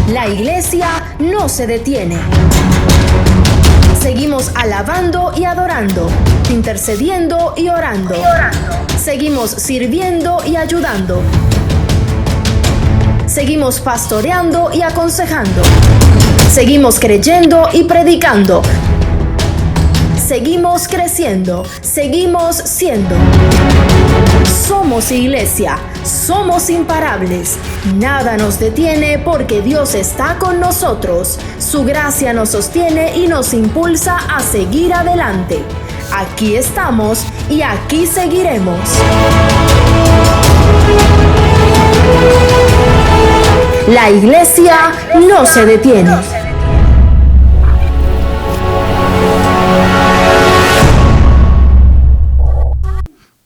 La iglesia no se detiene. Seguimos alabando y adorando, intercediendo y orando. Seguimos sirviendo y ayudando. Seguimos pastoreando y aconsejando. Seguimos creyendo y predicando. Seguimos creciendo, seguimos siendo. Somos iglesia, somos imparables. Nada nos detiene porque Dios está con nosotros. Su gracia nos sostiene y nos impulsa a seguir adelante. Aquí estamos y aquí seguiremos. La iglesia no se detiene.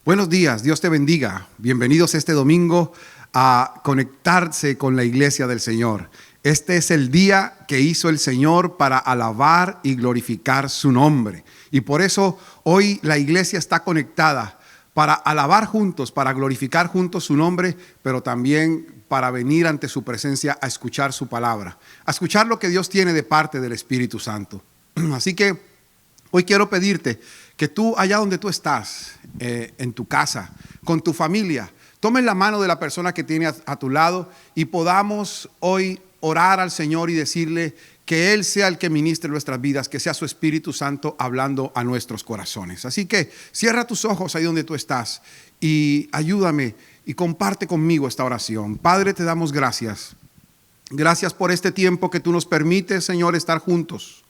Buenos días, Dios te bendiga. Bienvenidos este domingo a conectarse con la iglesia del Señor. Este es el día que hizo el Señor para alabar y glorificar su nombre. Y por eso hoy la iglesia está conectada para alabar juntos, para glorificar juntos su nombre, pero también para venir ante su presencia a escuchar su palabra, a escuchar lo que Dios tiene de parte del Espíritu Santo. Así que hoy quiero pedirte que tú, allá donde tú estás, en tu casa, con tu familia, tomes la mano de la persona que tiene a tu lado y podamos hoy orar al Señor y decirle que Él sea el que ministre nuestras vidas, que sea su Espíritu Santo hablando a nuestros corazones. Así que cierra tus ojos ahí donde tú estás y ayúdame y comparte conmigo esta oración. Padre, te damos gracias. Gracias por este tiempo que tú nos permites, Señor, estar juntos.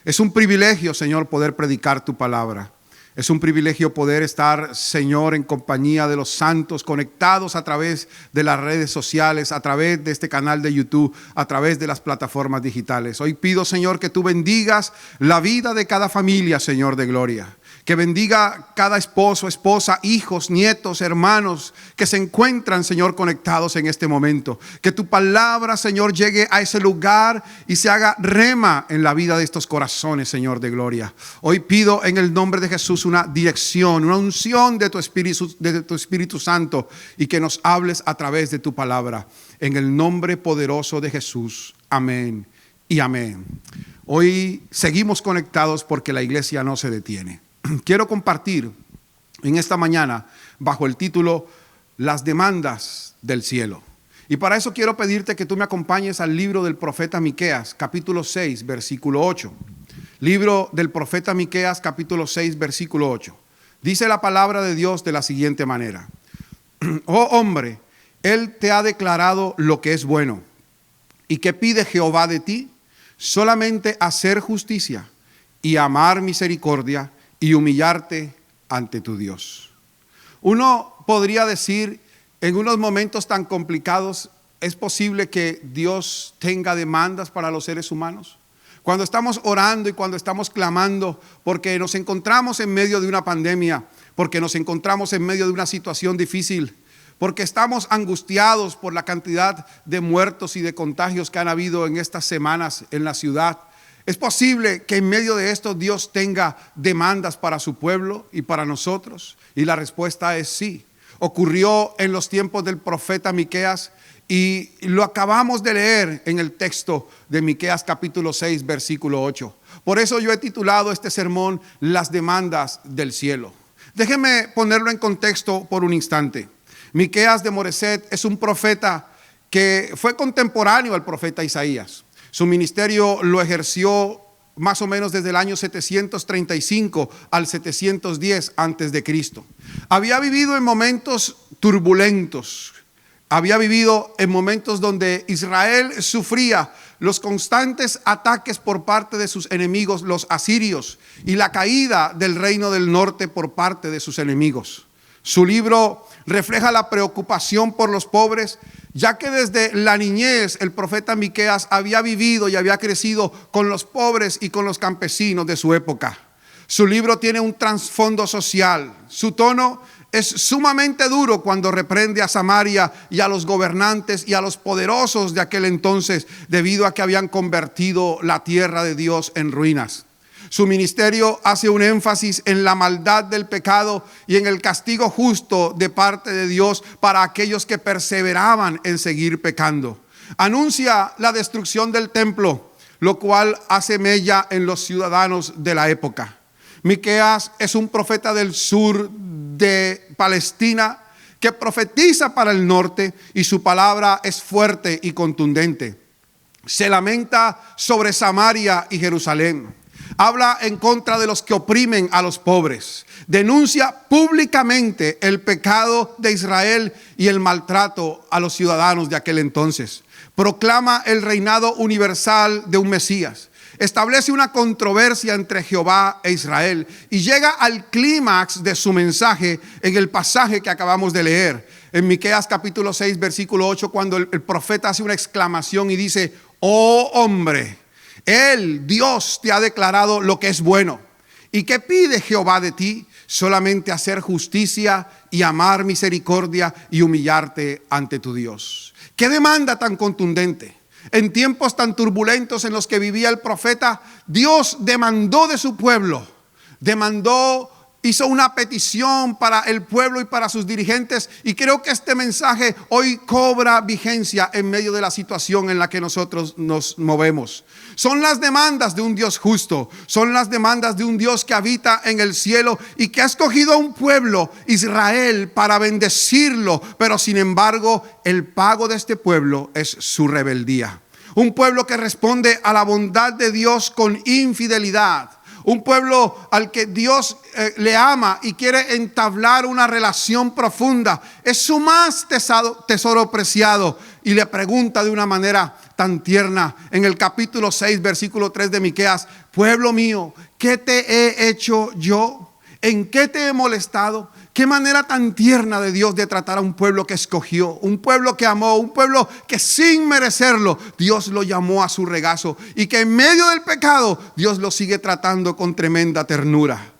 Es un privilegio, Señor, poder predicar tu palabra. Es un privilegio poder estar, Señor, en compañía de los santos, conectados a través de las redes sociales, a través de este canal de YouTube, a través de las plataformas digitales. Hoy pido, Señor, que tú bendigas la vida de cada familia, Señor de gloria. Que bendiga cada esposo, esposa, hijos, nietos, hermanos que se encuentran, Señor, conectados en este momento. Que tu palabra, Señor, llegue a ese lugar y se haga rema en la vida de estos corazones, Señor de gloria. Hoy pido en el nombre de Jesús una dirección, una unción de tu Espíritu Santo y que nos hables a través de tu palabra. En el nombre poderoso de Jesús. Amén y amén. Hoy seguimos conectados porque la iglesia no se detiene. Quiero compartir en esta mañana bajo el título Las demandas del cielo. Y para eso quiero pedirte que tú me acompañes al libro del profeta Miqueas, capítulo 6, versículo 8. Libro del profeta Miqueas, capítulo 6, versículo 8. Dice la palabra de Dios de la siguiente manera. Oh hombre, Él te ha declarado lo que es bueno. ¿Y qué pide Jehová de ti? Solamente hacer justicia y amar misericordia y humillarte ante tu Dios. Uno podría decir, en unos momentos tan complicados, ¿es posible que Dios tenga demandas para los seres humanos? Cuando estamos orando y cuando estamos clamando porque nos encontramos en medio de una pandemia, porque nos encontramos en medio de una situación difícil, porque estamos angustiados por la cantidad de muertos y de contagios que han habido en estas semanas en la ciudad. ¿Es posible que en medio de esto Dios tenga demandas para su pueblo y para nosotros? Y la respuesta es sí. Ocurrió en los tiempos del profeta Miqueas y lo acabamos de leer en el texto de Miqueas capítulo 6, versículo 8. Por eso yo he titulado este sermón Las demandas del cielo. Déjeme ponerlo en contexto por un instante. Miqueas de Moreset es un profeta que fue contemporáneo al profeta Isaías. Su ministerio lo ejerció más o menos desde el año 735 al 710 antes de Cristo. Había vivido en momentos turbulentos. Había vivido en momentos donde Israel sufría los constantes ataques por parte de sus enemigos, los asirios, y la caída del reino del norte por parte de sus enemigos. Su libro refleja la preocupación por los pobres, ya que desde la niñez el profeta Miqueas había vivido y había crecido con los pobres y con los campesinos de su época. Su libro tiene un trasfondo social. Su tono es sumamente duro cuando reprende a Samaria y a los gobernantes y a los poderosos de aquel entonces, debido a que habían convertido la tierra de Dios en ruinas. Su ministerio hace un énfasis en la maldad del pecado y en el castigo justo de parte de Dios para aquellos que perseveraban en seguir pecando. Anuncia la destrucción del templo, lo cual hace mella en los ciudadanos de la época. Miqueas es un profeta del sur de Palestina que profetiza para el norte, y su palabra es fuerte y contundente. Se lamenta sobre Samaria y Jerusalén. Habla en contra de los que oprimen a los pobres. Denuncia públicamente el pecado de Israel y el maltrato a los ciudadanos de aquel entonces. Proclama el reinado universal de un Mesías. Establece una controversia entre Jehová e Israel y llega al clímax de su mensaje en el pasaje que acabamos de leer. En Miqueas capítulo 6, versículo 8, cuando el profeta hace una exclamación y dice: oh hombre, Él, Dios, te ha declarado lo que es bueno. ¿Y qué pide Jehová de ti? Solamente hacer justicia y amar misericordia y humillarte ante tu Dios. ¿Qué demanda tan contundente? En tiempos tan turbulentos en los que vivía el profeta, Dios demandó de su pueblo, hizo una petición para el pueblo y para sus dirigentes, y creo que este mensaje hoy cobra vigencia en medio de la situación en la que nosotros nos movemos. Son las demandas de un Dios justo, son las demandas de un Dios que habita en el cielo y que ha escogido a un pueblo, Israel, para bendecirlo, pero sin embargo el pago de este pueblo es su rebeldía. Un pueblo que responde a la bondad de Dios con infidelidad. Un pueblo al que Dios le ama y quiere entablar una relación profunda. Es su más tesoro preciado, y le pregunta de una manera tan tierna en el capítulo 6, versículo 3 de Miqueas: pueblo mío, ¿qué te he hecho yo? ¿En qué te he molestado? Qué manera tan tierna de Dios de tratar a un pueblo que escogió, un pueblo que amó, un pueblo que sin merecerlo Dios lo llamó a su regazo, y que en medio del pecado Dios lo sigue tratando con tremenda ternura.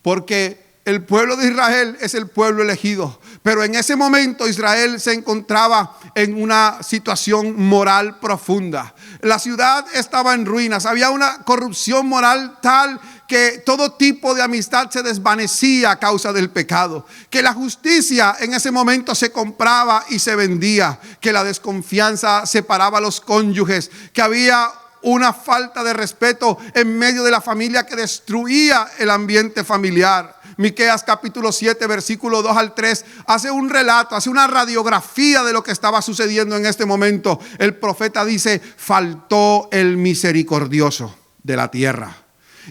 Porque el pueblo de Israel es el pueblo elegido, pero en ese momento Israel se encontraba en una situación moral profunda. La ciudad estaba en ruinas, había una corrupción moral tal que todo tipo de amistad se desvanecía a causa del pecado, que la justicia en ese momento se compraba y se vendía, que la desconfianza separaba a los cónyuges, que había una falta de respeto en medio de la familia que destruía el ambiente familiar. Miqueas capítulo 7, versículo 2 al 3 hace un relato, hace una radiografía de lo que estaba sucediendo en este momento. El profeta dice: faltó el misericordioso de la tierra,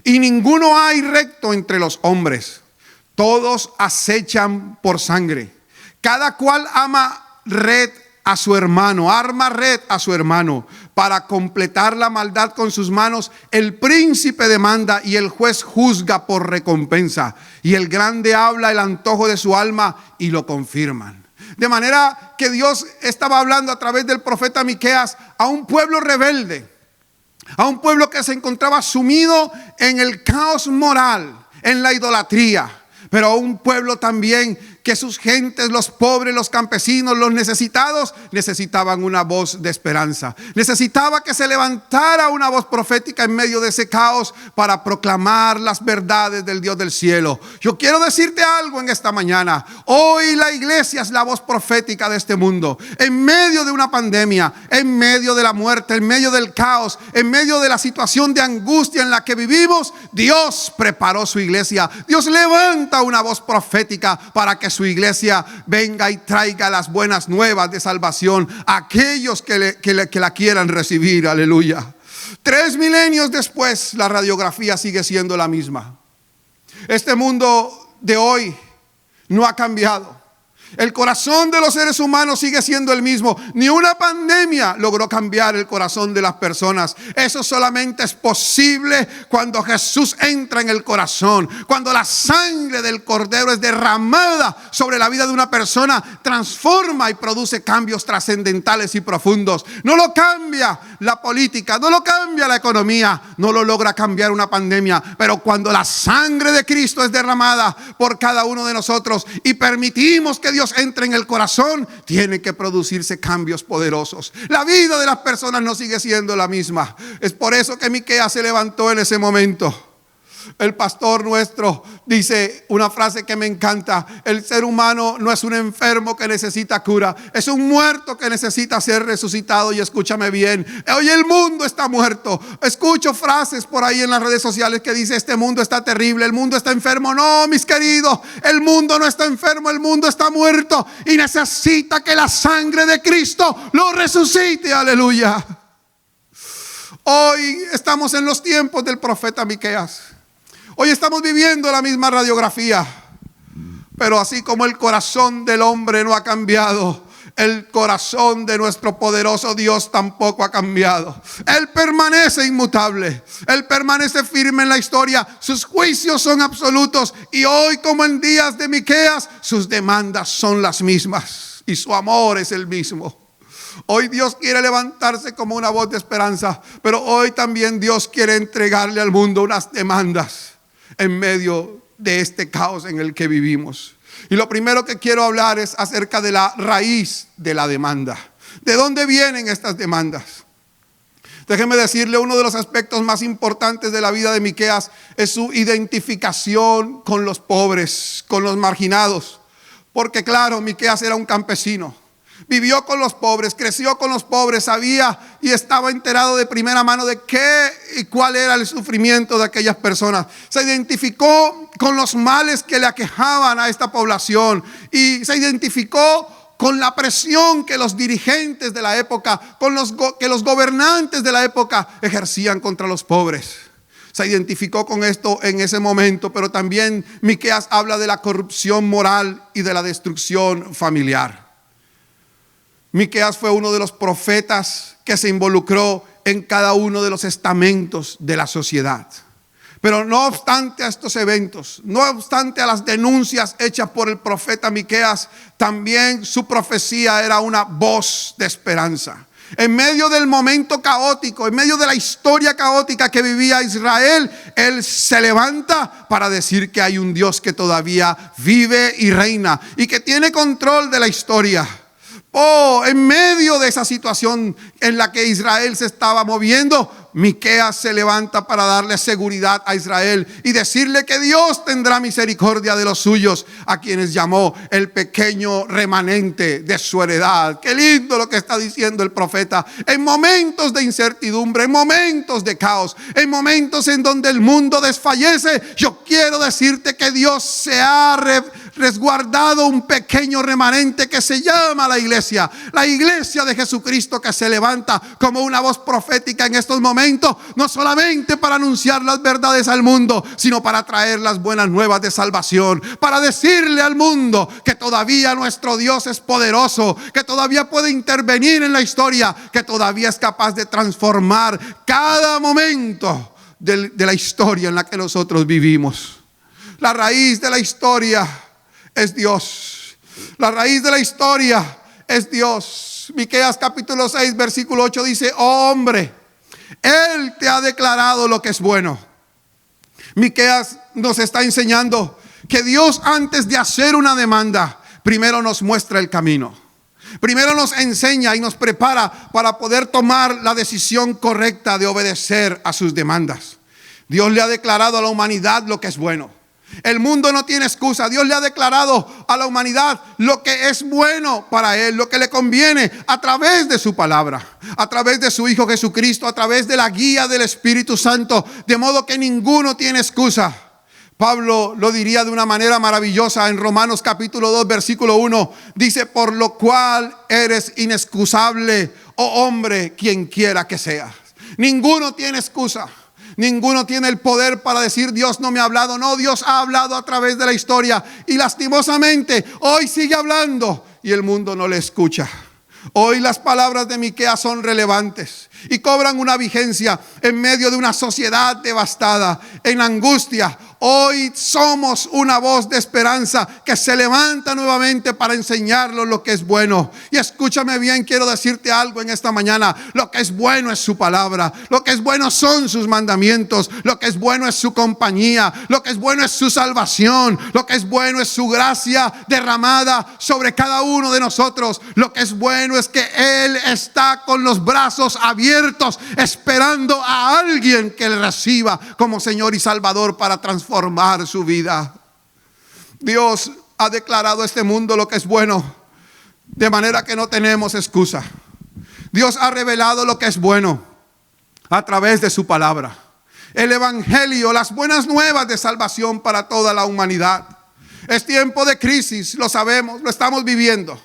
y ninguno hay recto entre los hombres. Todos acechan por sangre. Cada cual arma red a su hermano. Para completar la maldad con sus manos, el príncipe demanda y el juez juzga por recompensa. Y el grande habla el antojo de su alma y lo confirman. De manera que Dios estaba hablando a través del profeta Miqueas a un pueblo rebelde, a un pueblo que se encontraba sumido en el caos moral, en la idolatría, pero a un pueblo también que sus gentes, los pobres, los campesinos, los necesitados, necesitaban una voz de esperanza. Necesitaba que se levantara una voz profética en medio de ese caos para proclamar las verdades del Dios del cielo. Yo quiero decirte algo en esta mañana. Hoy la iglesia es la voz profética de este mundo. En medio de una pandemia, en medio de la muerte, en medio del caos, en medio de la situación de angustia en la que vivimos, Dios preparó su iglesia. Dios levanta una voz profética para que su iglesia venga y traiga las buenas nuevas de salvación a aquellos que la quieran recibir. Aleluya. 3 milenios después, la radiografía sigue siendo la misma. Este mundo de hoy no ha cambiado. El corazón de los seres humanos sigue siendo el mismo. Ni una pandemia logró cambiar el corazón de las personas. Eso solamente es posible cuando Jesús entra en el corazón. Cuando la sangre del Cordero es derramada sobre la vida de una persona, transforma y produce cambios trascendentales y profundos. No lo cambia la política, no lo cambia la economía, no lo logra cambiar una pandemia. Pero cuando la sangre de Cristo es derramada por cada uno de nosotros y permitimos que Dios entre en el corazón, tiene que producirse cambios poderosos. La vida de las personas no sigue siendo la misma. Es por eso que Miqueas se levantó en ese momento. El pastor nuestro dice una frase que me encanta: el ser humano no es un enfermo que necesita cura, es un muerto que necesita ser resucitado. Y escúchame bien, hoy el mundo está muerto. Escucho frases por ahí en las redes sociales que dice: este mundo está terrible, el mundo está enfermo. No, mis queridos, el mundo no está enfermo, el mundo está muerto y necesita que la sangre de Cristo lo resucite. Aleluya. Hoy estamos en los tiempos del profeta Miqueas. Hoy estamos viviendo la misma radiografía. Pero así como el corazón del hombre no ha cambiado, el corazón de nuestro poderoso Dios tampoco ha cambiado. Él permanece inmutable. Él permanece firme en la historia. Sus juicios son absolutos. Y hoy, como en días de Miqueas, sus demandas son las mismas. Y su amor es el mismo. Hoy Dios quiere levantarse como una voz de esperanza, pero hoy también Dios quiere entregarle al mundo unas demandas en medio de este caos en el que vivimos. Y lo primero que quiero hablar es acerca de la raíz de la demanda. ¿De dónde vienen estas demandas? Déjeme decirle, uno de los aspectos más importantes de la vida de Miqueas es su identificación con los pobres, con los marginados. Porque claro, Miqueas era un campesino. Vivió con los pobres, creció con los pobres, sabía y estaba enterado de primera mano de qué y cuál era el sufrimiento de aquellas personas. Se identificó con los males que le aquejaban a esta población y se identificó con la presión que los dirigentes de la época, que los gobernantes de la época ejercían contra los pobres. Se identificó con esto en ese momento, pero también Miqueas habla de la corrupción moral y de la destrucción familiar. Miqueas fue uno de los profetas que se involucró en cada uno de los estamentos de la sociedad. Pero no obstante a estos eventos, no obstante a las denuncias hechas por el profeta Miqueas, también su profecía era una voz de esperanza. En medio del momento caótico, en medio de la historia caótica que vivía Israel, él se levanta para decir que hay un Dios que todavía vive y reina y que tiene control de la historia. En medio de esa situación en la que Israel se estaba moviendo, Miqueas se levanta para darle seguridad a Israel y decirle que Dios tendrá misericordia de los suyos, a quienes llamó el pequeño remanente de su heredad. Qué lindo lo que está diciendo el profeta. En momentos de incertidumbre, en momentos de caos, en momentos en donde el mundo desfallece, yo quiero decirte que Dios se ha resguardado un pequeño remanente que se llama la iglesia de Jesucristo, que se levanta como una voz profética en estos momentos, no solamente para anunciar las verdades al mundo, sino para traer las buenas nuevas de salvación, para decirle al mundo que todavía nuestro Dios es poderoso, que todavía puede intervenir en la historia, que todavía es capaz de transformar cada momento de la historia en la que nosotros vivimos. La raíz de la historia es Dios. La raíz de la historia es Dios. Miqueas capítulo 6 versículo 8 dice: oh hombre, Él te ha declarado lo que es bueno. Miqueas nos está enseñando que Dios, antes de hacer una demanda, primero nos muestra el camino. Primero nos enseña y nos prepara para poder tomar la decisión correcta de obedecer a sus demandas. Dios le ha declarado a la humanidad lo que es bueno. El mundo no tiene excusa. Dios le ha declarado a la humanidad lo que es bueno para él, lo que le conviene, a través de su palabra, a través de su Hijo Jesucristo, a través de la guía del Espíritu Santo, de modo que ninguno tiene excusa. Pablo lo diría de una manera maravillosa en Romanos capítulo 2 versículo 1. Dice: por lo cual eres inexcusable, oh hombre, quien quiera que seas. Ninguno tiene excusa. Ninguno tiene el poder para decir: Dios no me ha hablado. No, Dios ha hablado a través de la historia. Y lastimosamente hoy sigue hablando y el mundo no le escucha. Hoy las palabras de Miqueas son relevantes y cobran una vigencia en medio de una sociedad devastada, en angustia. Hoy somos una voz de esperanza que se levanta nuevamente para enseñarlos lo que es bueno. Y escúchame bien, quiero decirte algo en esta mañana. Lo que es bueno es su palabra. Lo que es bueno son sus mandamientos. Lo que es bueno es su compañía. Lo que es bueno es su salvación. Lo que es bueno es su gracia derramada sobre cada uno de nosotros. Lo que es bueno es que Él está con los brazos abiertos, esperando a alguien que le reciba como Señor y Salvador para transformar su vida. Dios ha declarado a este mundo lo que es bueno, de manera que no tenemos excusa. Dios ha revelado lo que es bueno a través de su palabra. El evangelio, las buenas nuevas de salvación para toda la humanidad. Es tiempo de crisis, lo sabemos, lo estamos viviendo.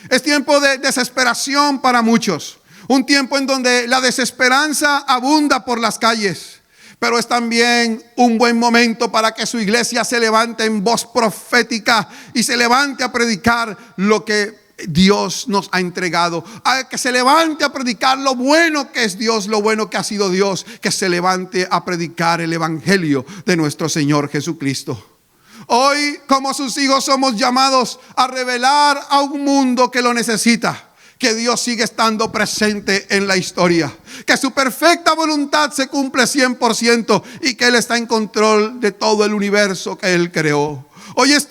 Es tiempo de desesperación para muchos. Un tiempo en donde la desesperanza abunda por las calles. Pero es también un buen momento para que su iglesia se levante en voz profética y se levante a predicar lo que Dios nos ha entregado. A que se levante a predicar lo bueno que es Dios, lo bueno que ha sido Dios. Que se levante a predicar el evangelio de nuestro Señor Jesucristo. Hoy, como sus hijos, somos llamados a revelar a un mundo que lo necesita que Dios sigue estando presente en la historia, que su perfecta voluntad se cumple 100% y que Él está en control de todo el universo que Él creó. Hoy es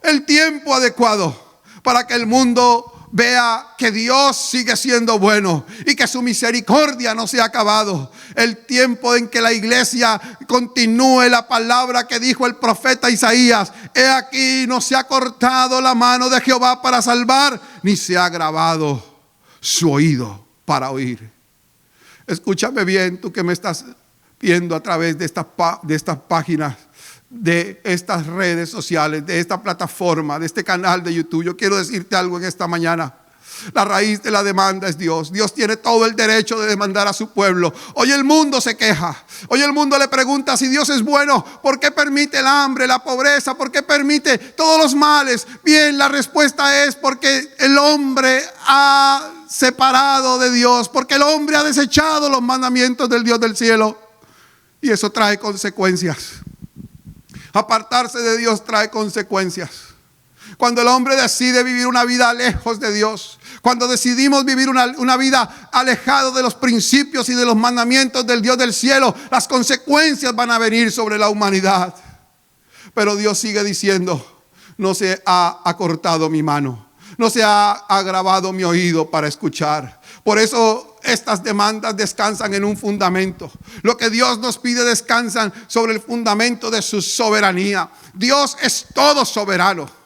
el tiempo adecuado para que el mundo vea que Dios sigue siendo bueno y que su misericordia no se ha acabado. El tiempo en que la iglesia continúe la palabra que dijo el profeta Isaías: he aquí, no se ha cortado la mano de Jehová para salvar, ni se ha agravado su oído para oír. Escúchame bien, tú que me estás viendo a través de estas páginas, de estas redes sociales, de esta plataforma, de este canal de YouTube. Yo quiero decirte algo en esta mañana. La raíz de la demanda es Dios. Dios tiene todo el derecho de demandar a su pueblo. Hoy el mundo se queja. Hoy el mundo le pregunta si Dios es bueno. ¿Por qué permite el hambre, la pobreza? ¿Por qué permite todos los males? Bien, la respuesta es porque el hombre ha separado de Dios, porque el hombre ha desechado los mandamientos del Dios del cielo. Y eso trae consecuencias. Apartarse de Dios trae consecuencias. Cuando el hombre decide vivir una vida lejos de Dios, cuando decidimos vivir una vida alejado de los principios y de los mandamientos del Dios del cielo, las consecuencias van a venir sobre la humanidad. Pero Dios sigue diciendo: no se ha acortado mi mano, no se ha agravado mi oído para escuchar. Por eso estas demandas descansan en un fundamento. Lo que Dios nos pide descansan sobre el fundamento de su soberanía. Dios es todo soberano.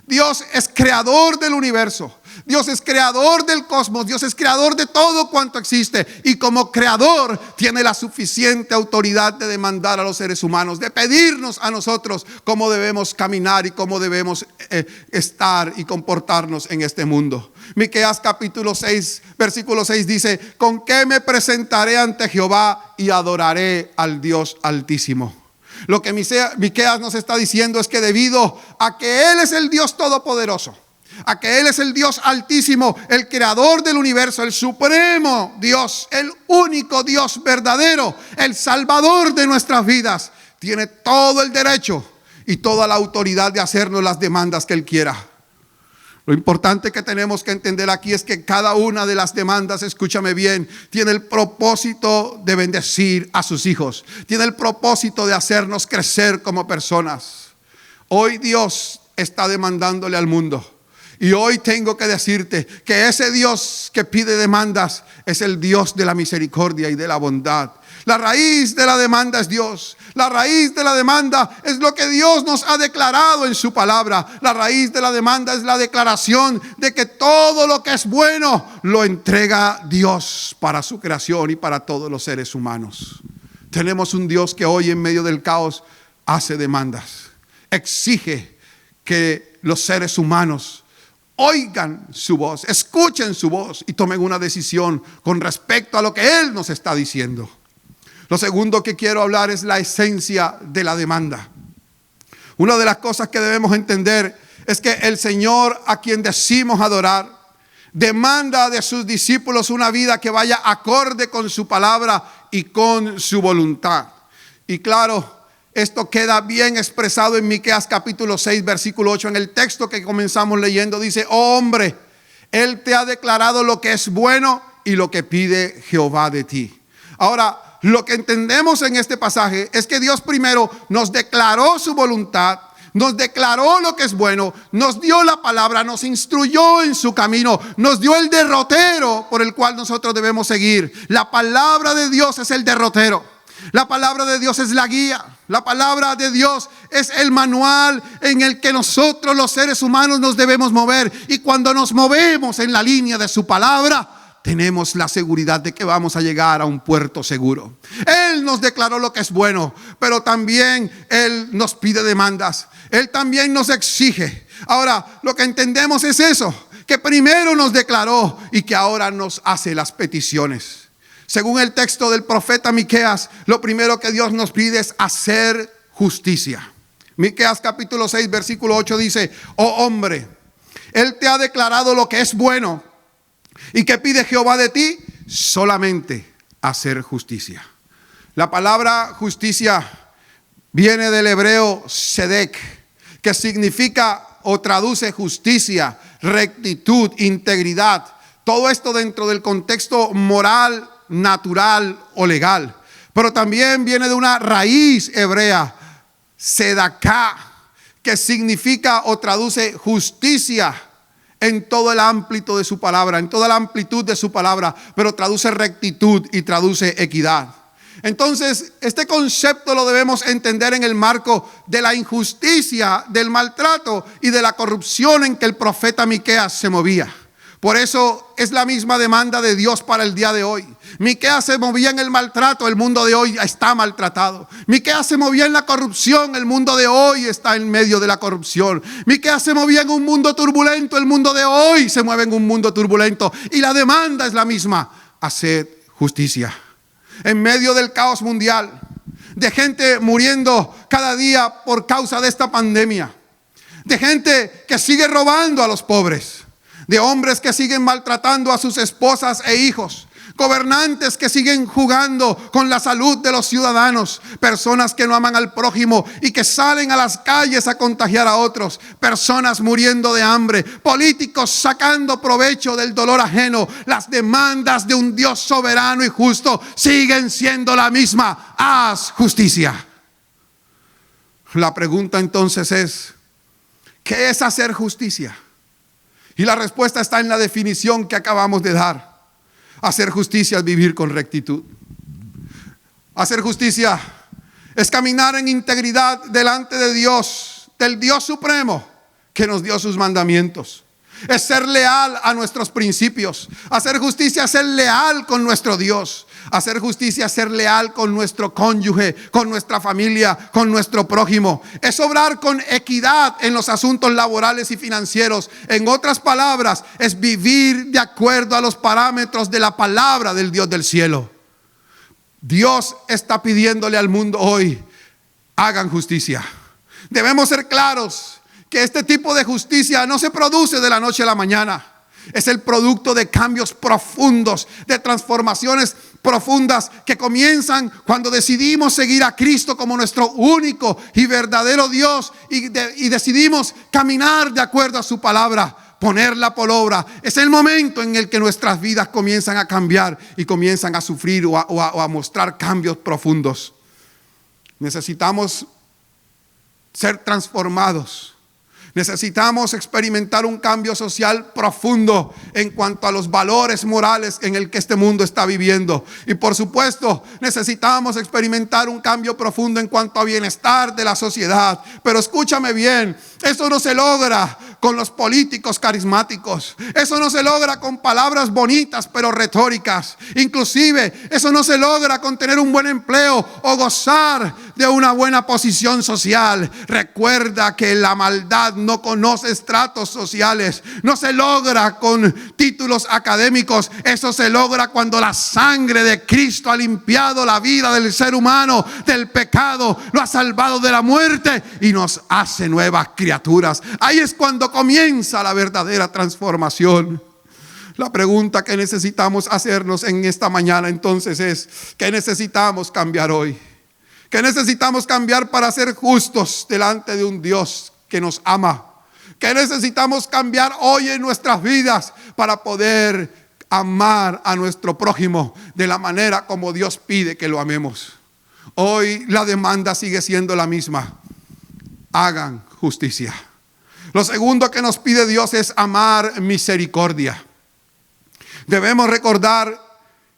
Dios es creador del universo. Dios es creador del cosmos. Dios es creador de todo cuanto existe. Y como creador tiene la suficiente autoridad de demandar a los seres humanos, de pedirnos a nosotros cómo debemos caminar y cómo debemos estar y comportarnos en este mundo. Miqueas capítulo 6, versículo 6 dice: ¿con qué me presentaré ante Jehová y adoraré al Dios Altísimo? Lo que Miqueas nos está diciendo es que debido a que Él es el Dios todopoderoso, a que Él es el Dios altísimo, el creador del universo, el supremo Dios, el único Dios verdadero, el salvador de nuestras vidas, tiene todo el derecho y toda la autoridad de hacernos las demandas que Él quiera. Lo importante que tenemos que entender aquí es que cada una de las demandas, escúchame bien, tiene el propósito de bendecir a sus hijos. Tiene el propósito de hacernos crecer como personas. Hoy Dios está demandándole al mundo. Y hoy tengo que decirte que ese Dios que pide demandas es el Dios de la misericordia y de la bondad. La raíz de la demanda es Dios. La raíz de la demanda es lo que Dios nos ha declarado en su palabra. La raíz de la demanda es la declaración de que todo lo que es bueno lo entrega Dios para su creación y para todos los seres humanos. Tenemos un Dios que hoy en medio del caos hace demandas. Exige que los seres humanos oigan su voz, escuchen su voz y tomen una decisión con respecto a lo que Él nos está diciendo. Lo segundo que quiero hablar es la esencia de la demanda. Una de las cosas que debemos entender es que el Señor, a quien decimos adorar, demanda de sus discípulos una vida que vaya acorde con su palabra y con su voluntad. Y claro, Esto queda bien expresado en Miqueas capítulo 6, versículo 8. En el texto que comenzamos leyendo dice: oh hombre, Él te ha declarado lo que es bueno y lo que pide Jehová de ti. Ahora, lo que entendemos en este pasaje es que Dios primero nos declaró su voluntad, nos declaró lo que es bueno, nos dio la palabra, nos instruyó en su camino, nos dio el derrotero por el cual nosotros debemos seguir. La palabra de Dios es el derrotero. La palabra de Dios es la guía. La palabra de Dios es el manual en el que nosotros los seres humanos nos debemos mover. Y cuando nos movemos en la línea de su palabra, tenemos la seguridad de que vamos a llegar a un puerto seguro. Él nos declaró lo que es bueno, pero también Él nos pide demandas. Él también nos exige. Ahora, lo que entendemos es eso, que primero nos declaró y que ahora nos hace las peticiones. Según el texto del profeta Miqueas, lo primero que Dios nos pide es hacer justicia. Miqueas capítulo 6, versículo 8 dice: oh hombre, Él te ha declarado lo que es bueno. ¿Y qué pide Jehová de ti? Solamente hacer justicia. La palabra justicia viene del hebreo sedek, que significa o traduce justicia, rectitud, integridad. Todo esto dentro del contexto moral, natural o legal. Pero también viene de una raíz hebrea, sedaká, que significa o traduce justicia en todo el ámbito de su palabra, en toda la amplitud de su palabra, pero traduce rectitud y traduce equidad. Entonces, este concepto lo debemos entender en el marco de la injusticia, del maltrato y de la corrupción en que el profeta Miqueas se movía. Por eso es la misma demanda de Dios para el día de hoy. Miqueas se movía en el maltrato, el mundo de hoy está maltratado. Miqueas se movía en la corrupción, el mundo de hoy está en medio de la corrupción. Miqueas se movía en un mundo turbulento, el mundo de hoy se mueve en un mundo turbulento. Y la demanda es la misma: haced justicia. En medio del caos mundial, de gente muriendo cada día por causa de esta pandemia, de gente que sigue robando a los pobres, de hombres que siguen maltratando a sus esposas e hijos, gobernantes que siguen jugando con la salud de los ciudadanos, personas que no aman al prójimo y que salen a las calles a contagiar a otros, personas muriendo de hambre, políticos sacando provecho del dolor ajeno. Las demandas de un Dios soberano y justo siguen siendo la misma: haz justicia. La pregunta entonces es: ¿qué es hacer justicia? Y la respuesta está en la definición que acabamos de dar. Hacer justicia es vivir con rectitud. Hacer justicia es caminar en integridad delante de Dios, del Dios supremo que nos dio sus mandamientos. Es ser leal a nuestros principios. Hacer justicia es ser leal con nuestro Dios. Hacer justicia es ser leal con nuestro cónyuge, con nuestra familia, con nuestro prójimo. Es obrar con equidad en los asuntos laborales y financieros. En otras palabras, es vivir de acuerdo a los parámetros de la palabra del Dios del cielo. Dios está pidiéndole al mundo hoy: hagan justicia. Debemos ser claros que este tipo de justicia no se produce de la noche a la mañana. Es el producto de cambios profundos, de transformaciones profundas que comienzan cuando decidimos seguir a Cristo como nuestro único y verdadero Dios y decidimos caminar de acuerdo a su palabra, ponerla por obra. Es el momento en el que nuestras vidas comienzan a cambiar y comienzan a sufrir o a mostrar cambios profundos. Necesitamos ser transformados. Necesitamos experimentar un cambio social profundo en cuanto a los valores morales en el que este mundo está viviendo. Y por supuesto, necesitamos experimentar un cambio profundo en cuanto a bienestar de la sociedad. Pero escúchame bien, eso no se logra con los políticos carismáticos. Eso no se logra con palabras bonitas pero retóricas. Inclusive, eso no se logra con tener un buen empleo o gozar de una buena posición social. Recuerda que la maldad no conoce estratos sociales. No se logra con títulos académicos. Eso se logra cuando la sangre de Cristo ha limpiado la vida del ser humano del pecado, lo ha salvado de la muerte y nos hace nuevas criaturas. Ahí es cuando comienza la verdadera transformación. La pregunta que necesitamos hacernos en esta mañana entonces es: ¿qué necesitamos cambiar hoy? que necesitamos cambiar para ser justos delante de un Dios que nos ama, que necesitamos cambiar hoy en nuestras vidas para poder amar a nuestro prójimo de la manera como Dios pide que lo amemos. Hoy la demanda sigue siendo la misma: hagan justicia. Lo segundo que nos pide Dios es amar misericordia. Debemos recordar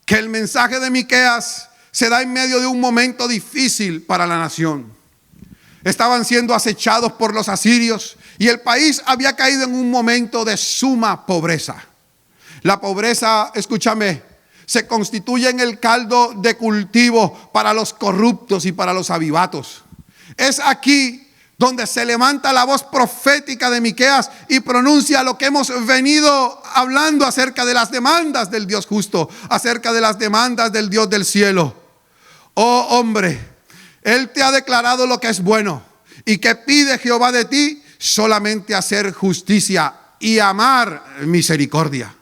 que el mensaje de Miqueas se da en medio de un momento difícil para la nación. Estaban siendo acechados por los asirios y el país había caído en un momento de suma pobreza. La pobreza, escúchame, se constituye en el caldo de cultivo para los corruptos y para los avivatos. Es aquí donde se levanta la voz profética de Miqueas y pronuncia lo que hemos venido hablando acerca de las demandas del Dios justo, acerca de las demandas del Dios del cielo. Oh hombre, Él te ha declarado lo que es bueno. ¿Y qué pide Jehová de ti? Solamente hacer justicia y amar misericordia.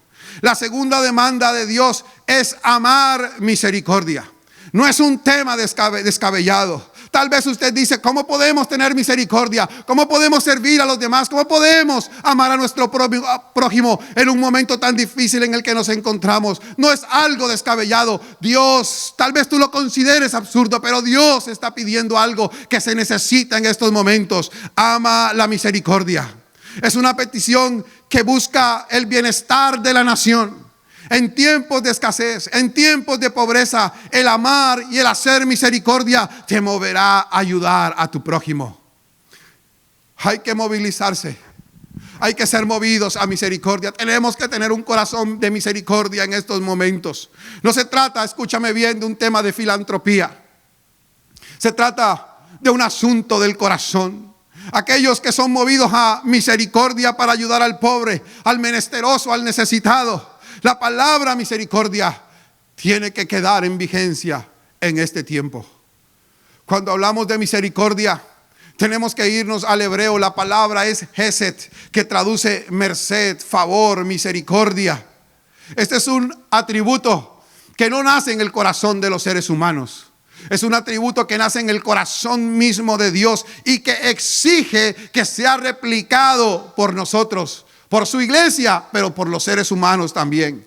La segunda demanda de Dios es amar misericordia. No es un tema descabellado. Tal vez usted dice: ¿cómo podemos tener misericordia? ¿Cómo podemos servir a los demás? ¿Cómo podemos amar a nuestro prójimo en un momento tan difícil en el que nos encontramos? No es algo descabellado. Dios, tal vez tú lo consideres absurdo, pero Dios está pidiendo algo que se necesita en estos momentos: ama la misericordia. Es una petición que busca el bienestar de la nación. En tiempos de escasez, en tiempos de pobreza, el amar y el hacer misericordia te moverá a ayudar a tu prójimo. Hay que movilizarse, hay que ser movidos a misericordia. Tenemos que tener un corazón de misericordia en estos momentos. No se trata, escúchame bien, de un tema de filantropía. Se trata de un asunto del corazón. Aquellos que son movidos a misericordia para ayudar al pobre, al menesteroso, al necesitado. La palabra misericordia tiene que quedar en vigencia en este tiempo. Cuando hablamos de misericordia, tenemos que irnos al hebreo. La palabra es hesed, que traduce merced, favor, misericordia. Este es un atributo que no nace en el corazón de los seres humanos. Es un atributo que nace en el corazón mismo de Dios y que exige que sea replicado por nosotros, por su iglesia, pero por los seres humanos también.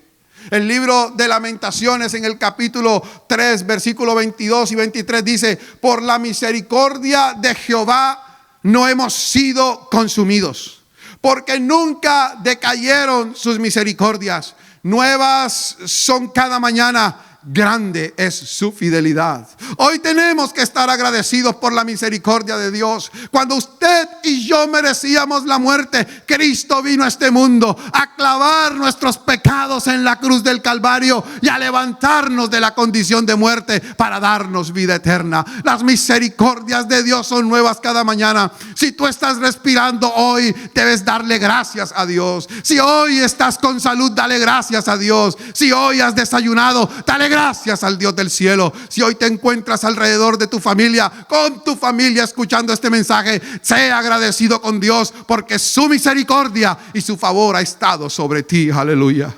El libro de Lamentaciones, en el capítulo 3, versículo 22 y 23 dice: por la misericordia de Jehová no hemos sido consumidos, porque nunca decayeron sus misericordias. Nuevas son cada mañana, grande es su fidelidad. Hoy tenemos que estar agradecidos por la misericordia de Dios. Cuando usted y yo merecíamos la muerte, Cristo vino a este mundo a clavar nuestros pecados en la cruz del Calvario y a levantarnos de la condición de muerte para darnos vida eterna. Las misericordias de Dios son nuevas cada mañana. Si tú estás respirando hoy, debes darle gracias a Dios. Si hoy estás con salud, dale gracias a Dios. Si hoy has desayunado, dale gracias al Dios del cielo. Si hoy te encuentras alrededor de tu familia, con tu familia escuchando este mensaje, sea agradecido con Dios, porque su misericordia y su favor ha estado sobre ti. Aleluya.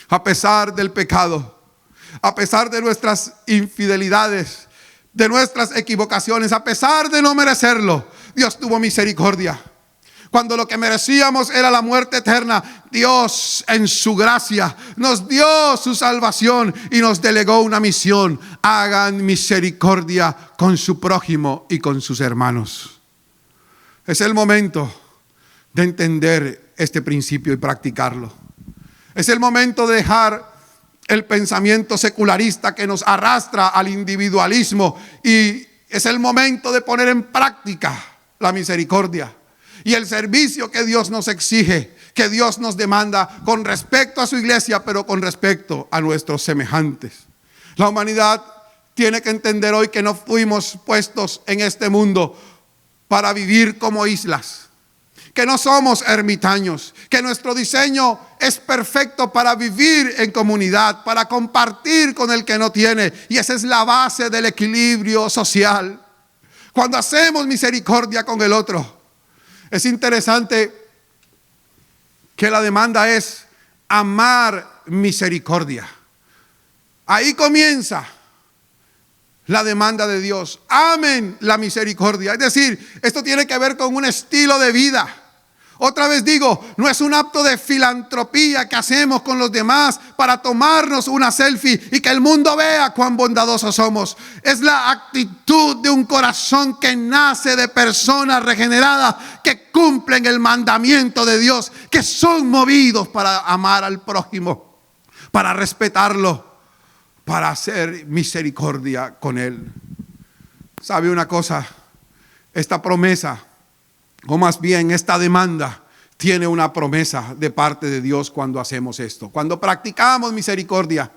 A pesar del pecado, a pesar de nuestras infidelidades, de nuestras equivocaciones, a pesar de no merecerlo, Dios tuvo misericordia. Cuando lo que merecíamos era la muerte eterna, Dios en su gracia nos dio su salvación y nos delegó una misión: hagan misericordia con su prójimo y con sus hermanos. Es el momento de entender este principio y practicarlo. Es el momento de dejar el pensamiento secularista que nos arrastra al individualismo, y es el momento de poner en práctica la misericordia y el servicio que Dios nos exige, que Dios nos demanda con respecto a su iglesia, pero con respecto a nuestros semejantes. La humanidad tiene que entender hoy que no fuimos puestos en este mundo para vivir como islas, que no somos ermitaños, que nuestro diseño es perfecto para vivir en comunidad, para compartir con el que no tiene, y esa es la base del equilibrio social. Cuando hacemos misericordia con el otro, es interesante que la demanda es amar misericordia. Ahí comienza la demanda de Dios. Amen la misericordia. Es decir, esto tiene que ver con un estilo de vida. Otra vez digo, no es un acto de filantropía que hacemos con los demás para tomarnos una selfie y que el mundo vea cuán bondadosos somos. Es la actitud de un corazón que nace de personas regeneradas que cumplen el mandamiento de Dios, que son movidos para amar al prójimo, para respetarlo, para hacer misericordia con él. ¿Sabe una cosa? Esta promesa, o más bien esta demanda, tiene una promesa de parte de Dios cuando hacemos esto. Cuando practicamos misericordia.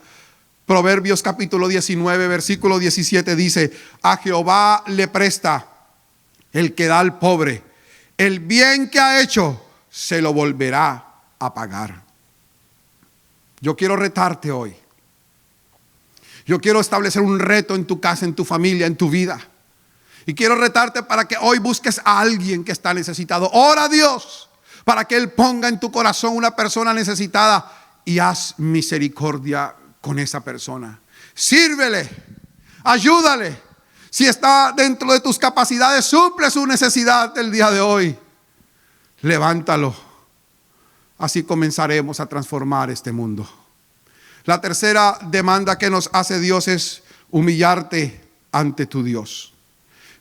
Proverbios capítulo 19, versículo 17 dice: a Jehová le presta el que da al pobre. El bien que ha hecho se lo volverá a pagar. Yo quiero retarte hoy. Yo quiero establecer un reto en tu casa, en tu familia, en tu vida. Y quiero retarte para que hoy busques a alguien que está necesitado. Ora a Dios para que Él ponga en tu corazón una persona necesitada y haz misericordia con esa persona. Sírvele, ayúdale. Si está dentro de tus capacidades, suple su necesidad del día de hoy. Levántalo. Así comenzaremos a transformar este mundo. La tercera demanda que nos hace Dios es humillarte ante tu Dios.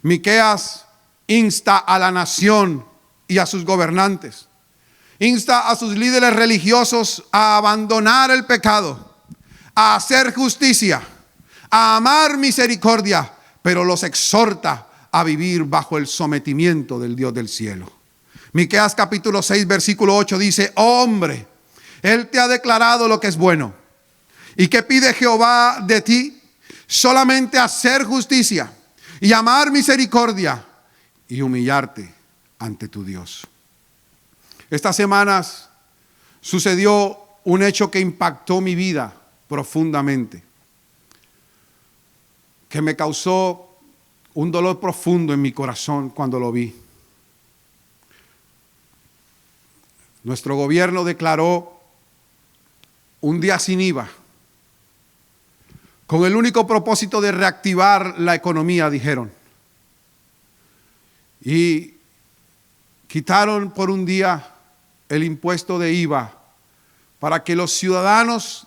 Miqueas insta a la nación y a sus gobernantes, insta a sus líderes religiosos a abandonar el pecado, a hacer justicia, a amar misericordia, pero los exhorta a vivir bajo el sometimiento del Dios del cielo. Miqueas capítulo 6 versículo 8 dice: oh hombre, Él te ha declarado lo que es bueno. ¿Y qué pide Jehová de ti? Solamente hacer justicia y amar misericordia y humillarte ante tu Dios. Estas semanas sucedió un hecho que impactó mi vida profundamente, que me causó un dolor profundo en mi corazón cuando lo vi. Nuestro gobierno declaró un día sin IVA, con el único propósito de reactivar la economía, dijeron. Y quitaron por un día el impuesto de IVA para que los ciudadanos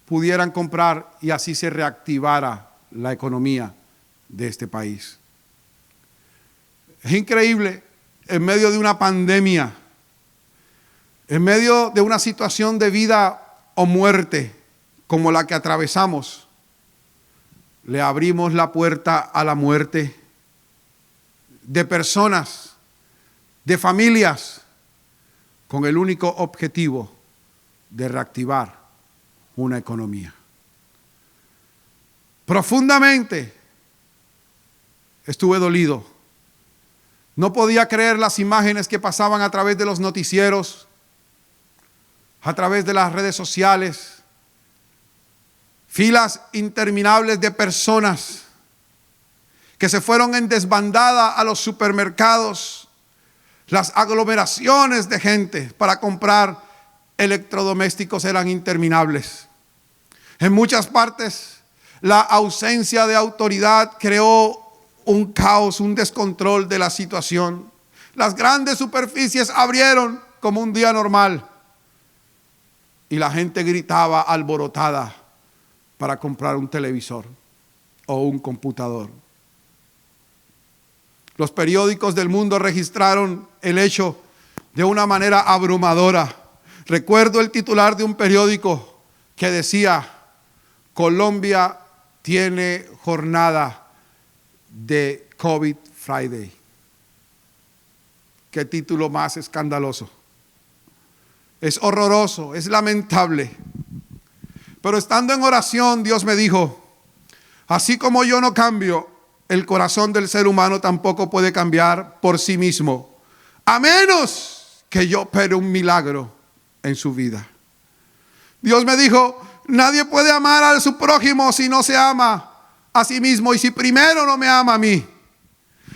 pudieran comprar y así se reactivara la economía de este país. Es increíble, en medio de una pandemia, en medio de una situación de vida o muerte como la que atravesamos, le abrimos la puerta a la muerte de personas, de familias, con el único objetivo de reactivar una economía. Profundamente estuve dolido. No podía creer las imágenes que pasaban a través de los noticieros, a través de las redes sociales. Filas interminables de personas que se fueron en desbandada a los supermercados, las aglomeraciones de gente para comprar electrodomésticos eran interminables. En muchas partes, la ausencia de autoridad creó un caos, un descontrol de la situación. Las grandes superficies abrieron como un día normal y la gente gritaba alborotada para comprar un televisor o un computador. Los periódicos del mundo registraron el hecho de una manera abrumadora. Recuerdo el titular de un periódico que decía: Colombia tiene jornada de COVID Friday. Qué título más escandaloso. Es horroroso, es lamentable. Pero estando en oración, Dios me dijo: así como yo no cambio, el corazón del ser humano tampoco puede cambiar por sí mismo, a menos que yo opere un milagro en su vida. Dios me dijo: nadie puede amar a su prójimo si no se ama a sí mismo y si primero no me ama a mí.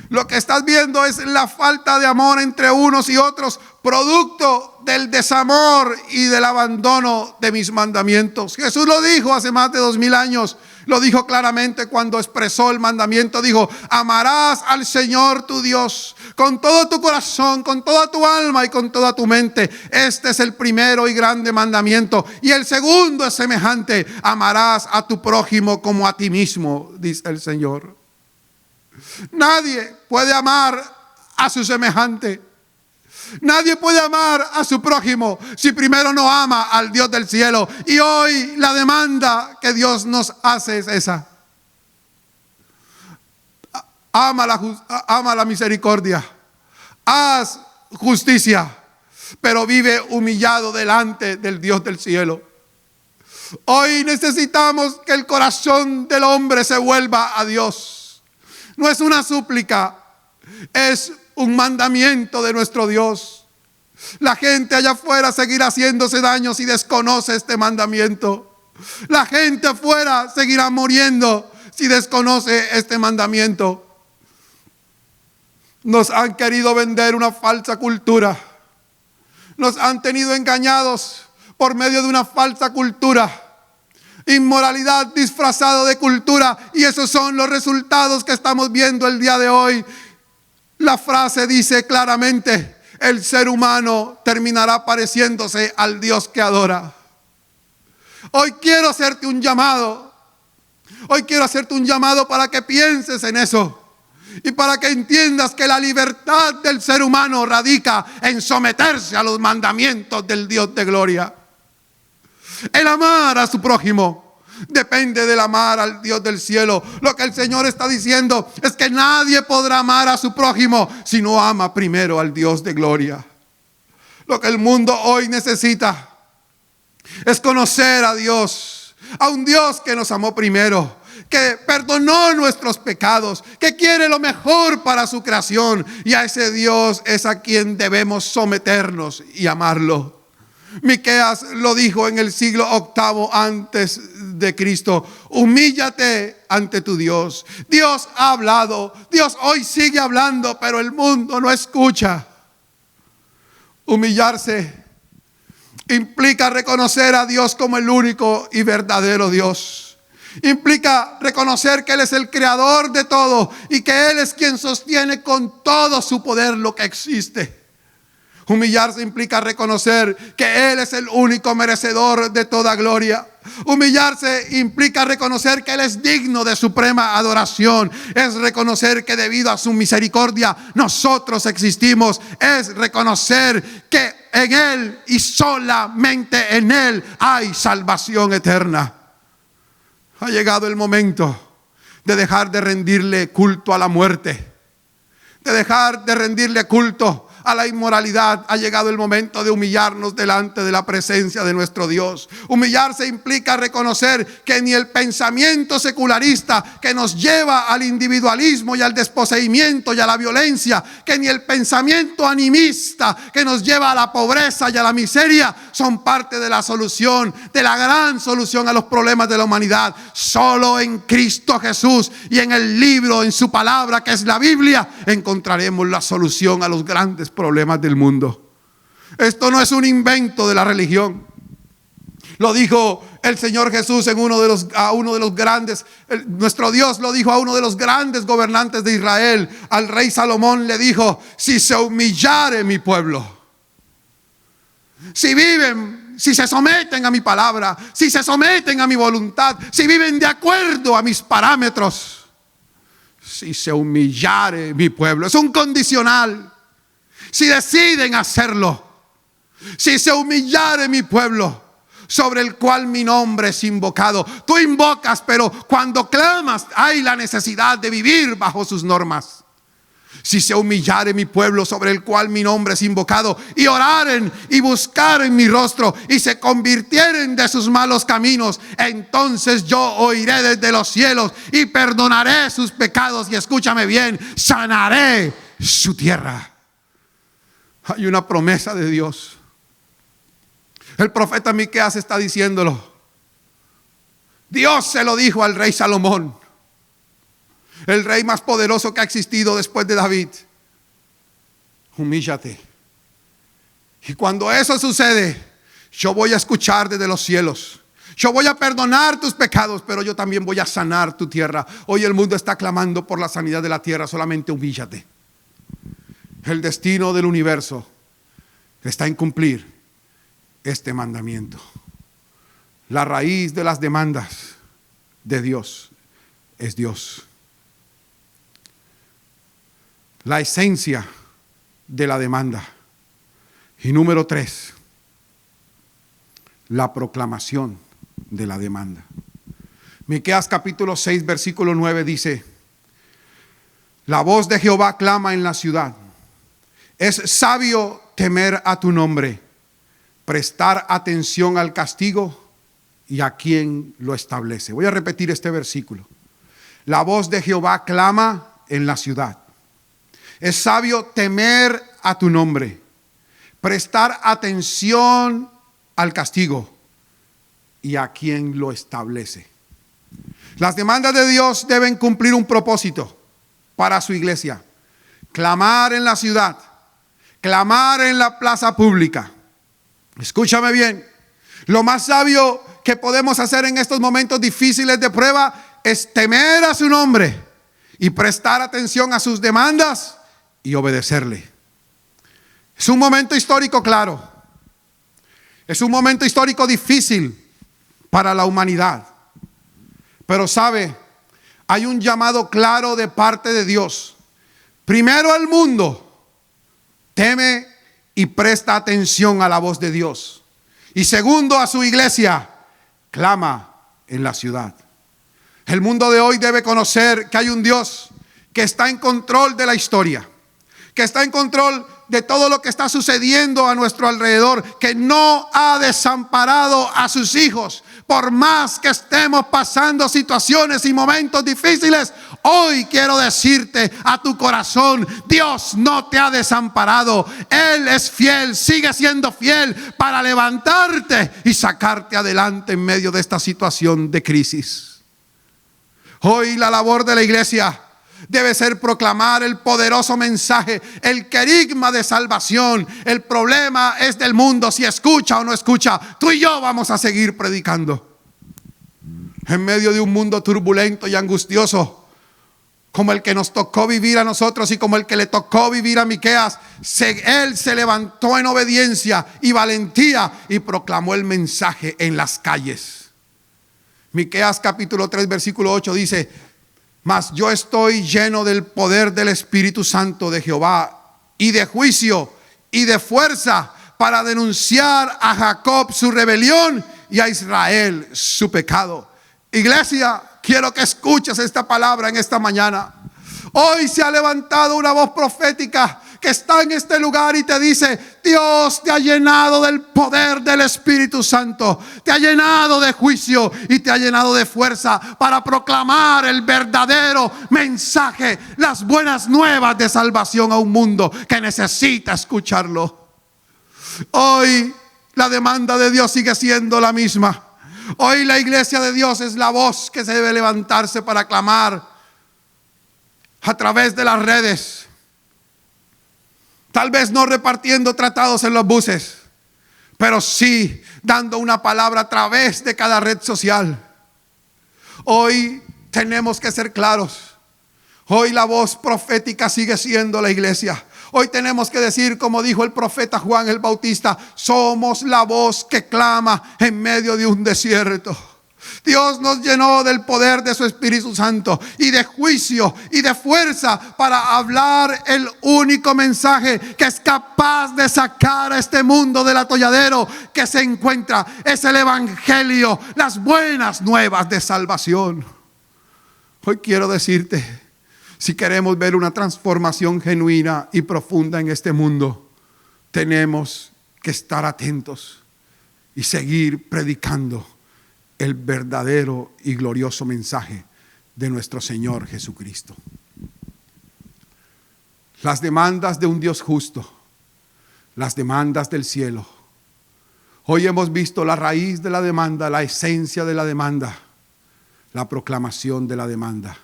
Lo que estás viendo es la falta de amor entre unos y otros, producto del desamor y del abandono de mis mandamientos. Jesús lo dijo hace más de 2000 años. Lo dijo claramente cuando expresó el mandamiento. Dijo: amarás al Señor tu Dios con todo tu corazón, con toda tu alma y con toda tu mente. Este es el primero y grande mandamiento. Y el segundo es semejante: amarás a tu prójimo como a ti mismo, dice el Señor. Nadie puede amar a su semejante. Nadie puede amar a su prójimo si primero no ama al Dios del cielo. Y hoy la demanda que Dios nos hace es esa: ama la misericordia, haz justicia, pero vive humillado delante del Dios del cielo. Hoy necesitamos que el corazón del hombre se vuelva a Dios. No es una súplica, es un mandamiento de nuestro Dios. La gente allá afuera seguirá haciéndose daño si desconoce este mandamiento. La gente afuera seguirá muriendo si desconoce este mandamiento. Nos han querido vender una falsa cultura. Nos han tenido engañados por medio de una falsa cultura. Inmoralidad disfrazado de cultura, y esos son los resultados que estamos viendo el día de hoy. La frase dice claramente: el ser humano terminará pareciéndose al Dios que adora. Hoy quiero hacerte un llamado. Hoy quiero hacerte un llamado para que pienses en eso y para que entiendas que la libertad del ser humano radica en someterse a los mandamientos del Dios de gloria. El amar a su prójimo depende del amar al Dios del cielo. Lo que el Señor está diciendo es que nadie podrá amar a su prójimo si no ama primero al Dios de gloria. Lo que el mundo hoy necesita es conocer a Dios, a un Dios que nos amó primero, que perdonó nuestros pecados, que quiere lo mejor para su creación, y a ese Dios es a quien debemos someternos y amarlo. Miqueas lo dijo en el siglo VIII antes de Cristo: humíllate ante tu Dios. Dios ha hablado, Dios hoy sigue hablando, pero el mundo no escucha. Humillarse implica reconocer a Dios como el único y verdadero Dios. Implica reconocer que Él es el creador de todo y que Él es quien sostiene con todo su poder lo que existe. Humillarse implica reconocer que Él es el único merecedor de toda gloria. Humillarse implica reconocer que Él es digno de suprema adoración. Es reconocer que debido a su misericordia nosotros existimos. Es reconocer que en Él y solamente en Él hay salvación eterna. Ha llegado el momento de dejar de rendirle culto a la muerte, de dejar de rendirle culto a la inmoralidad. Ha llegado el momento de humillarnos delante de la presencia de nuestro Dios. Humillarse implica reconocer que ni el pensamiento secularista que nos lleva al individualismo y al desposeimiento y a la violencia, que ni el pensamiento animista que nos lleva a la pobreza y a la miseria son parte de la solución, de la gran solución a los problemas de la humanidad. Solo en Cristo Jesús y en el libro, en su palabra que es la Biblia, encontraremos la solución a los grandes problemas del mundo. Esto no es un invento de la religión. Lo dijo el Señor Jesús a uno de los grandes, nuestro Dios lo dijo a uno de los grandes gobernantes de Israel, al rey Salomón. Le dijo: si se humillare mi pueblo, si viven, si se someten a mi palabra, si se someten a mi voluntad, si viven de acuerdo a mis parámetros, si se humillare mi pueblo. Es un condicional. Si deciden hacerlo, si se humillare mi pueblo, sobre el cual mi nombre es invocado. Tú invocas, pero cuando clamas hay la necesidad de vivir bajo sus normas. Si se humillare mi pueblo, sobre el cual mi nombre es invocado, y oraren y buscaren mi rostro y se convirtieren de sus malos caminos, entonces yo oiré desde los cielos y perdonaré sus pecados, y escúchame bien, sanaré su tierra. Hay una promesa de Dios. El profeta Miqueas está diciéndolo. Dios se lo dijo al rey Salomón, el rey más poderoso que ha existido después de David. Humíllate Y cuando eso sucede, yo voy a escuchar desde los cielos. Yo voy a perdonar tus pecados, pero yo también voy a sanar tu tierra. Hoy el mundo está clamando por la sanidad de la tierra, solamente humíllate. El destino del universo está en cumplir este mandamiento. La raíz de las demandas de Dios es Dios. La esencia de la demanda. Y número 3, la proclamación de la demanda. Miqueas capítulo 6, versículo 9 dice: la voz de Jehová clama en la ciudad. Es sabio temer a tu nombre, prestar atención al castigo y a quien lo establece. Voy a repetir este versículo. La voz de Jehová clama en la ciudad. Es sabio temer a tu nombre, prestar atención al castigo y a quien lo establece. Las demandas de Dios deben cumplir un propósito para su iglesia: clamar en la ciudad, clamar en la plaza pública. Escúchame bien, lo más sabio que podemos hacer en estos momentos difíciles de prueba es temer a su nombre y prestar atención a sus demandas y obedecerle. Es un momento histórico, claro. Es un momento histórico difícil para la humanidad. Pero sabe, hay un llamado claro de parte de Dios. Primero al mundo, teme y presta atención a la voz de Dios. Y segundo a su iglesia, clama en la ciudad. El mundo de hoy debe conocer que hay un Dios que está en control de la historia, que está en control de todo lo que está sucediendo a nuestro alrededor, que no ha desamparado a sus hijos. Por más que estemos pasando situaciones y momentos difíciles, hoy quiero decirte a tu corazón: Dios no te ha desamparado. Él es fiel, sigue siendo fiel para levantarte y sacarte adelante en medio de esta situación de crisis. Hoy la labor de la iglesia debe ser proclamar el poderoso mensaje, el querigma de salvación. El problema es del mundo, si escucha o no escucha. Tú y yo vamos a seguir predicando. En medio de un mundo turbulento y angustioso, como el que nos tocó vivir a nosotros y como el que le tocó vivir a Miqueas, él se levantó en obediencia y valentía y proclamó el mensaje en las calles. Miqueas capítulo 3, versículo 8 dice: mas yo estoy lleno del poder del Espíritu Santo de Jehová y de juicio y de fuerza, para denunciar a Jacob su rebelión y a Israel su pecado. Iglesia, quiero que escuches esta palabra en esta mañana. Hoy se ha levantado una voz profética que está en este lugar y te dice: Dios te ha llenado del poder del Espíritu Santo, te ha llenado de juicio y te ha llenado de fuerza para proclamar el verdadero mensaje, las buenas nuevas de salvación a un mundo que necesita escucharlo. Hoy la demanda de Dios sigue siendo la misma. Hoy la iglesia de Dios es la voz que se debe levantarse para clamar a través de las redes. Tal vez no repartiendo tratados en los buses, pero sí dando una palabra a través de cada red social. Hoy tenemos que ser claros. Hoy la voz profética sigue siendo la iglesia. Hoy tenemos que decir, como dijo el profeta Juan el Bautista: somos la voz que clama en medio de un desierto. Dios nos llenó del poder de su Espíritu Santo y de juicio y de fuerza para hablar el único mensaje que es capaz de sacar a este mundo del atolladero que se encuentra. Es el Evangelio, las buenas nuevas de salvación. Hoy quiero decirte, si queremos ver una transformación genuina y profunda en este mundo, tenemos que estar atentos y seguir predicando el verdadero y glorioso mensaje de nuestro Señor Jesucristo. Las demandas de un Dios justo, las demandas del cielo. Hoy hemos visto la raíz de la demanda, la esencia de la demanda, la proclamación de la demanda.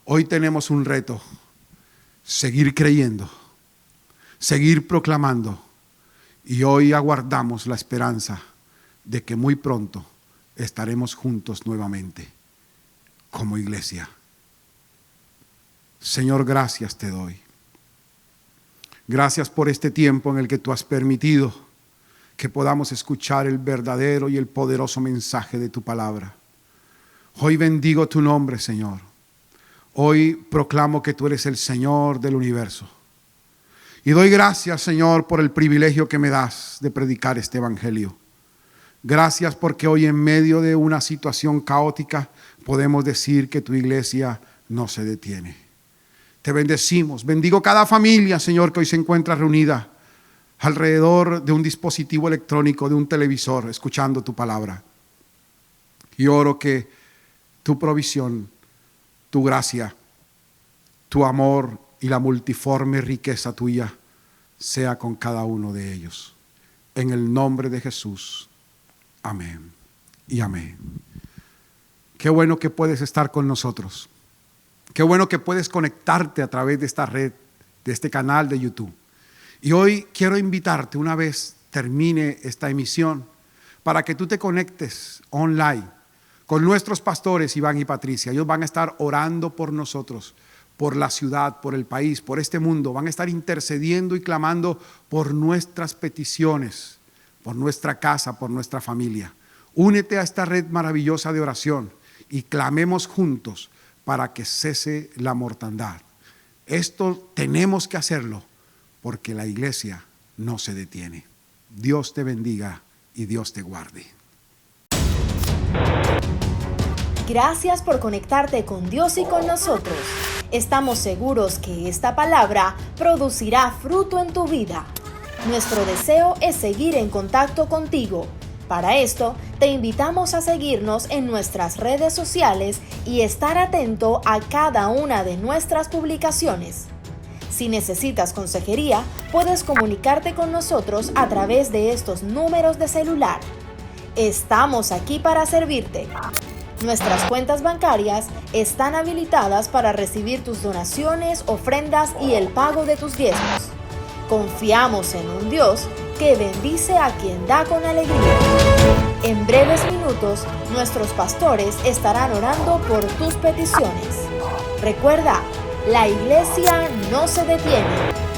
Hoy tenemos un reto: seguir creyendo, seguir proclamando Y hoy aguardamos la esperanza de que muy pronto estaremos juntos nuevamente como iglesia. Señor, gracias te doy. Gracias por este tiempo en el que tú has permitido que podamos escuchar el verdadero y el poderoso mensaje de tu palabra. Hoy bendigo tu nombre, Señor. Hoy proclamo que tú eres el Señor del universo. Y doy gracias, Señor, por el privilegio que me das de predicar este evangelio. Gracias porque hoy en medio de una situación caótica podemos decir que tu iglesia no se detiene. Te bendecimos. Bendigo cada familia, Señor, que hoy se encuentra reunida alrededor de un dispositivo electrónico, de un televisor, escuchando tu palabra. Y oro que tu provisión, tu gracia, tu amor y la multiforme riqueza tuya sea con cada uno de ellos. En el nombre de Jesús. Amén y amén. Qué bueno que puedes estar con nosotros. Qué bueno que puedes conectarte a través de esta red, de este canal de YouTube. Y hoy quiero invitarte, una vez termine esta emisión, para que tú te conectes online con nuestros pastores Iván y Patricia. Ellos van a estar orando por nosotros, por la ciudad, por el país, por este mundo. Van a estar intercediendo y clamando por nuestras peticiones, por nuestra casa, por nuestra familia. Únete a esta red maravillosa de oración y clamemos juntos para que cese la mortandad. Esto tenemos que hacerlo porque la iglesia no se detiene. Dios te bendiga y Dios te guarde. Gracias por conectarte con Dios y con nosotros. Estamos seguros que esta palabra producirá fruto en tu vida. Nuestro deseo es seguir en contacto contigo. Para esto, te invitamos a seguirnos en nuestras redes sociales y estar atento a cada una de nuestras publicaciones. Si necesitas consejería, puedes comunicarte con nosotros a través de estos números de celular. Estamos aquí para servirte. Nuestras cuentas bancarias están habilitadas para recibir tus donaciones, ofrendas y el pago de tus diezmos. Confiamos en un Dios que bendice a quien da con alegría. En breves minutos, nuestros pastores estarán orando por tus peticiones. Recuerda, la iglesia no se detiene.